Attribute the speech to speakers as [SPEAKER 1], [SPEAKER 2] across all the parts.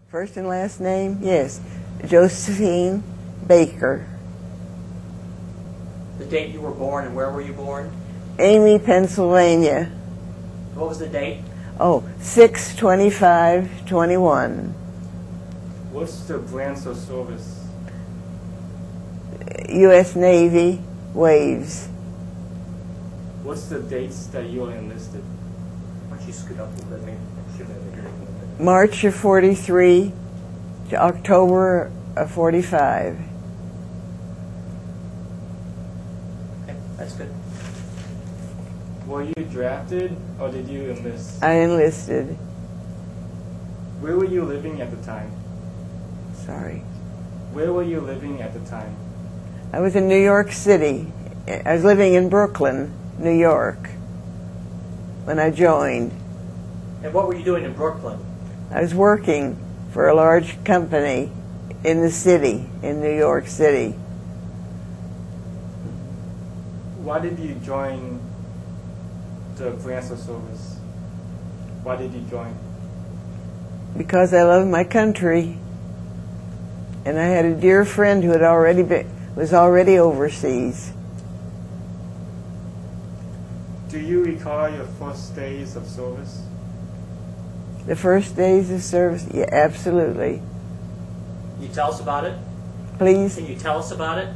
[SPEAKER 1] First and last name? Yes. Josephine Baker.
[SPEAKER 2] The date you were born and where were you born?
[SPEAKER 1] Amy, Pennsylvania.
[SPEAKER 2] What was the date?
[SPEAKER 1] Oh, 6/25/21.
[SPEAKER 3] What's the branch of service?
[SPEAKER 1] U.S. Navy, Waves.
[SPEAKER 3] What's the dates that you were enlisted?
[SPEAKER 2] Why don't you scoot up a little bit? Maybe I should have a little bit.
[SPEAKER 1] March of 43 to October of 45.
[SPEAKER 2] Okay, that's good.
[SPEAKER 3] Were you drafted or did you enlist?
[SPEAKER 1] I enlisted.
[SPEAKER 3] Where were you living at the time?
[SPEAKER 1] Sorry.
[SPEAKER 3] Where were you living at the time?
[SPEAKER 1] I was in New York City. I was living in Brooklyn, New York, when I joined.
[SPEAKER 2] And what were you doing in Brooklyn?
[SPEAKER 1] I was working for a large company in the city, in New York City.
[SPEAKER 3] Why did you join the branch of service? Why did you join?
[SPEAKER 1] Because I love my country. And I had a dear friend who had was already overseas.
[SPEAKER 3] Do you recall your first days of service?
[SPEAKER 1] The first days of service? Yeah, absolutely.
[SPEAKER 2] Can you tell us about it?
[SPEAKER 1] Please?
[SPEAKER 2] Can you tell us about it?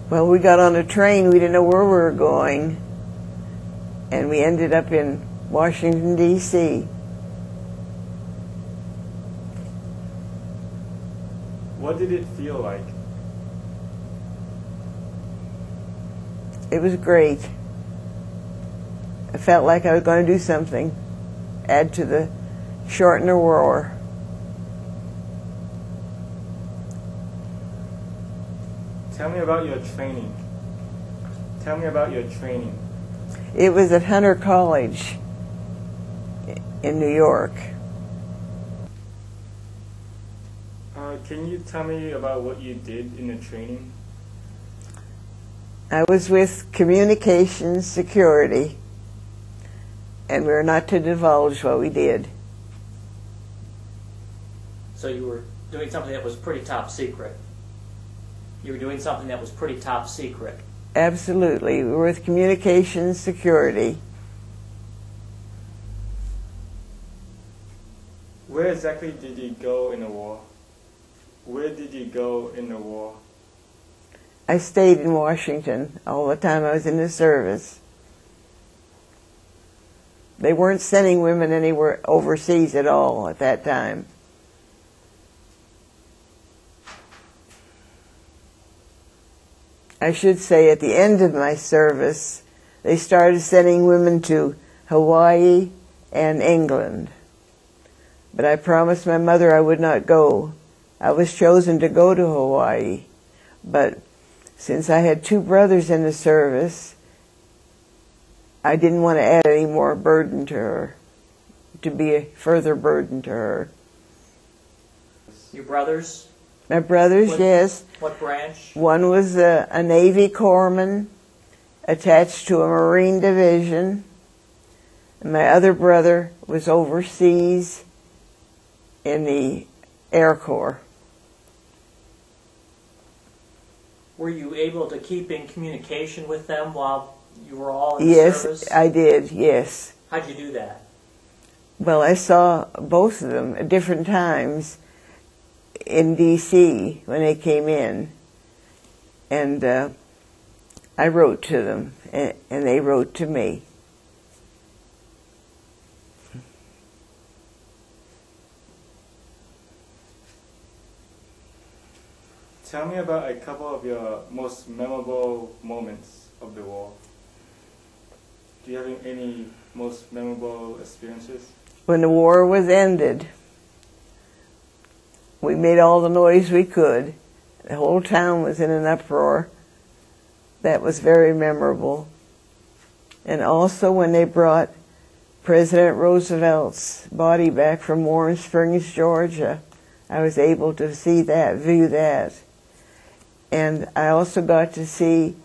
[SPEAKER 1] Well, we got on a train. We didn't know where we were going. And we ended up in Washington, D.C.
[SPEAKER 3] What did it feel like?
[SPEAKER 1] It was great. I felt like I was going to do something, add to the shorten the war.
[SPEAKER 3] Tell me about your training. Tell me about your training.
[SPEAKER 1] It was at Hunter College in New York.
[SPEAKER 3] Can you tell me about what you did in the training?
[SPEAKER 1] I was with Communications Security, and we were not to divulge what we did.
[SPEAKER 2] So you were doing something that was pretty top secret. You were doing something that was pretty top secret.
[SPEAKER 1] Absolutely. We were with Communications Security.
[SPEAKER 3] Where exactly did you go in the war? Where did you go in the war?
[SPEAKER 1] I stayed in Washington all the time I was in the service. They weren't sending women anywhere overseas at all at that time. I should say at the end of my service, they started sending women to Hawaii and England. But I promised my mother I would not go. I was chosen to go to Hawaii, but since I had two brothers in the service, I didn't want to add any more burden to her, to be a further burden to her.
[SPEAKER 2] Your brothers?
[SPEAKER 1] My brothers, yes.
[SPEAKER 2] What branch?
[SPEAKER 1] One was a Navy corpsman attached to a Marine division. And my other brother was overseas in the Air Corps.
[SPEAKER 2] Were you able to keep in communication with them while you were all in the service?
[SPEAKER 1] Yes, I did, yes.
[SPEAKER 2] How'd you do that?
[SPEAKER 1] Well, I saw both of them at different times in D.C. when they came in. And I wrote to them, and they wrote to me.
[SPEAKER 3] Tell me about a couple of your most memorable moments of the war. Do you have any most memorable experiences?
[SPEAKER 1] When the war was ended, we made all the noise we could. The whole town was in an uproar. That was very memorable. And also when they brought President Roosevelt's body back from Warm Springs, Georgia, I was able to see that, view that. And I also got to see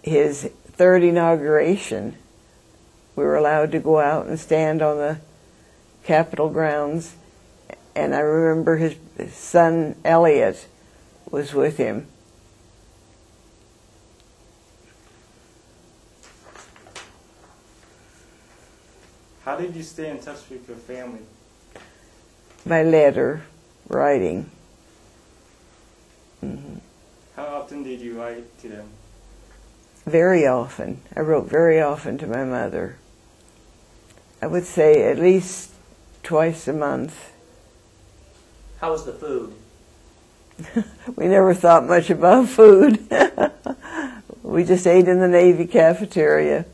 [SPEAKER 1] his third inauguration. We were allowed to go out and stand on the Capitol grounds and I remember his son Elliot was with him.
[SPEAKER 3] How did you stay in touch with your family?
[SPEAKER 1] By letter, writing.
[SPEAKER 3] How often did you write to them?
[SPEAKER 1] Very often. I wrote very often to my mother. I would say at least twice a month.
[SPEAKER 2] How was the food?
[SPEAKER 1] We never thought much about food. We just ate in the Navy cafeteria.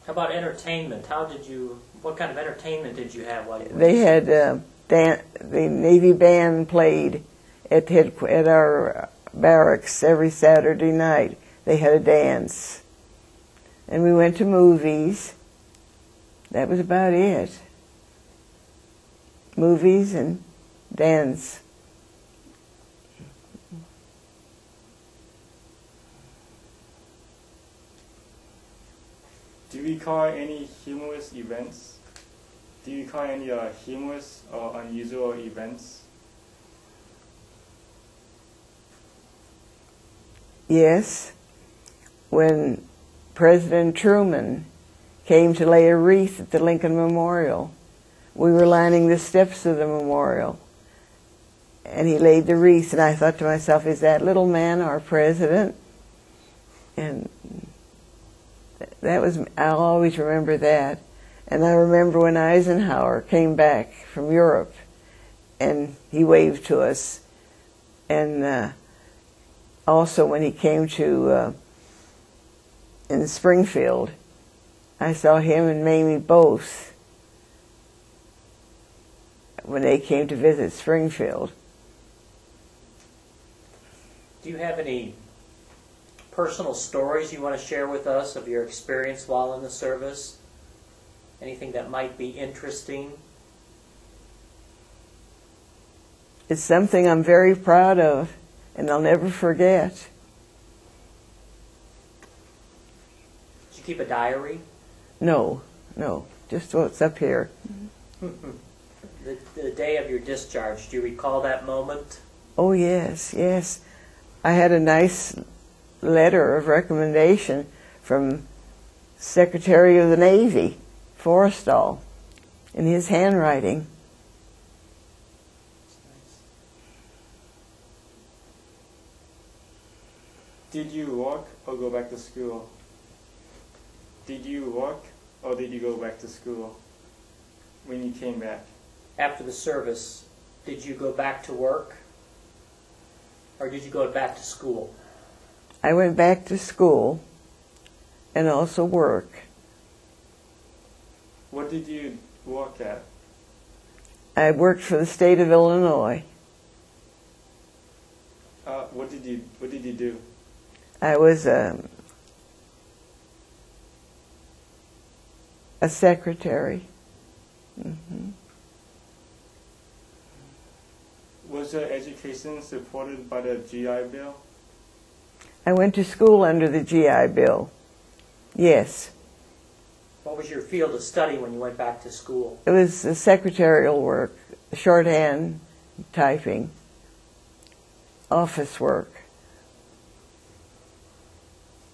[SPEAKER 2] How about entertainment? What kind of entertainment did you have while you were
[SPEAKER 1] They had the Navy band played at our barracks every Saturday night. They had a dance. And we went to movies. That was about it. Movies and dance.
[SPEAKER 3] Do you recall any humorous events? Do you recall any humorous or unusual events?
[SPEAKER 1] Yes. When President Truman came to lay a wreath at the Lincoln Memorial, we were lining the steps of the memorial, and he laid the wreath, and I thought to myself, is that little man our president? And I'll always remember that. And I remember when Eisenhower came back from Europe and he waved to us. And also when he came to in Springfield, I saw him and Mamie both when they came to visit Springfield.
[SPEAKER 2] Do you have any personal stories you want to share with us of your experience while in the service? Anything that might be interesting?
[SPEAKER 1] It's something I'm very proud of, and I'll never forget.
[SPEAKER 2] Did you keep a diary?
[SPEAKER 1] No, just what's up here.
[SPEAKER 2] The day of your discharge, do you recall that moment?
[SPEAKER 1] Oh, yes. I had a nice letter of recommendation from Secretary of the Navy, Forrestal, in his handwriting.
[SPEAKER 3] Did you walk or go back to school? Did you walk or did you go back to school when you came back?
[SPEAKER 2] After the service, did you go back to work? Or did you go back to school?
[SPEAKER 1] I went back to school and also work.
[SPEAKER 3] What did you work at?
[SPEAKER 1] I worked for the state of Illinois.
[SPEAKER 3] What did you do?
[SPEAKER 1] I was a secretary.
[SPEAKER 3] Was your education supported by the GI Bill?
[SPEAKER 1] I went to school under the GI Bill. Yes.
[SPEAKER 2] What was your field of study when you went back to school?
[SPEAKER 1] It was the secretarial work, shorthand, typing, office work.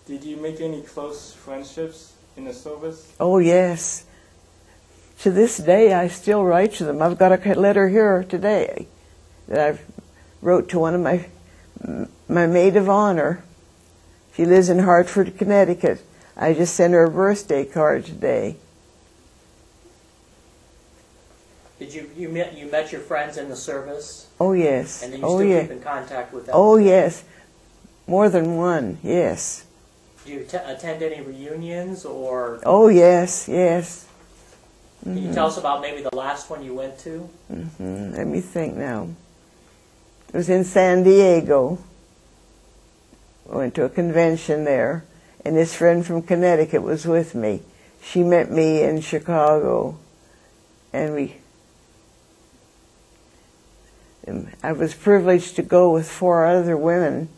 [SPEAKER 3] Did you make any close friendships in the service?
[SPEAKER 1] Oh, yes. To this day, I still write to them. I've got a letter here today that I wrote to one of my maid of honor. She lives in Hartford, Connecticut. I just sent her a birthday card today.
[SPEAKER 2] Did you met your friends in the service?
[SPEAKER 1] Oh, yes.
[SPEAKER 2] And then you still keep in contact with them?
[SPEAKER 1] Oh, yes. More than one, yes.
[SPEAKER 2] Do you attend any reunions or?
[SPEAKER 1] Oh, yes.
[SPEAKER 2] Can you tell us about maybe the last one you went to?
[SPEAKER 1] Let me think now. It was in San Diego. I went to a convention there, and this friend from Connecticut was with me. She met me in Chicago, and I was privileged to go with 4 other women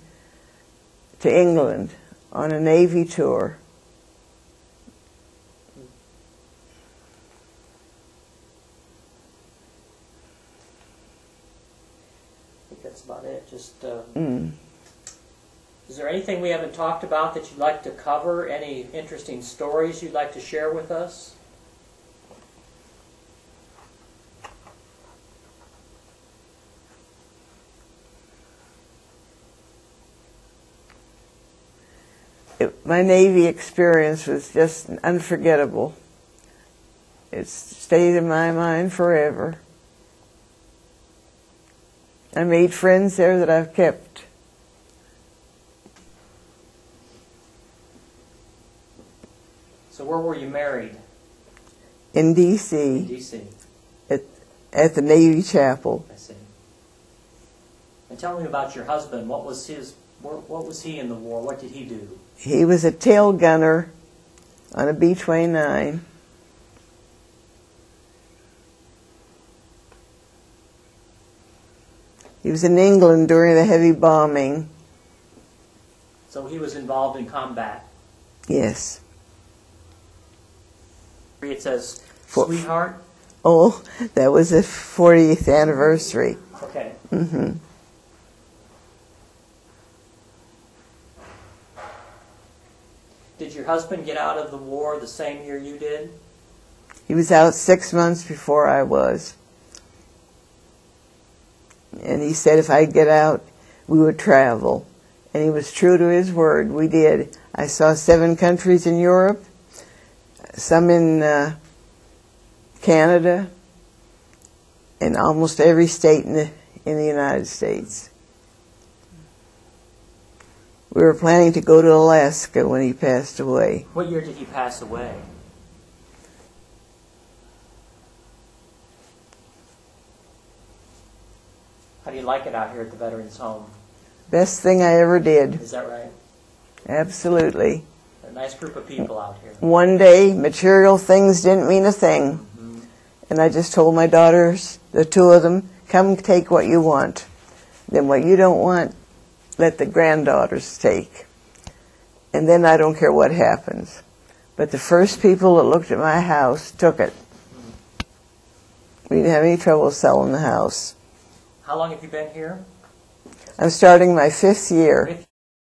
[SPEAKER 1] to England on a Navy tour.
[SPEAKER 2] Is there anything we haven't talked about that you'd like to cover? Any interesting stories you'd like to share with us?
[SPEAKER 1] My Navy experience was just unforgettable. It's stayed in my mind forever. I made friends there that I've kept.
[SPEAKER 2] So where were you married?
[SPEAKER 1] In D.C.
[SPEAKER 2] In D.C.
[SPEAKER 1] At the Navy Chapel.
[SPEAKER 2] I see. And tell me about your husband. What was he in the war? What did he do?
[SPEAKER 1] He was a tail gunner on a B-29. He was in England during the heavy bombing.
[SPEAKER 2] So he was involved in combat.
[SPEAKER 1] Yes.
[SPEAKER 2] It says, sweetheart?
[SPEAKER 1] Oh, that was the 40th anniversary.
[SPEAKER 2] Okay.
[SPEAKER 1] Mm-hmm.
[SPEAKER 2] Did your husband get out of the war the same year you did?
[SPEAKER 1] He was out 6 months before I was. And he said if I'd get out, we would travel. And he was true to his word. We did. I saw 7 countries in Europe, some in Canada, and almost every state in the United States. We were planning to go to Alaska when he passed away.
[SPEAKER 2] What year did he pass away? How do you like it out here at the Veterans Home?
[SPEAKER 1] Best thing I ever did.
[SPEAKER 2] Is that right?
[SPEAKER 1] Absolutely.
[SPEAKER 2] A nice group of people out here.
[SPEAKER 1] One day, material things didn't mean a thing. Mm-hmm. And I just told my daughters, the 2 of them, come take what you want. Then what you don't want, let the granddaughters take. And then I don't care what happens. But the first people that looked at my house took it. We didn't have any trouble selling the house.
[SPEAKER 2] How long have you been here?
[SPEAKER 1] I'm starting my 5th year.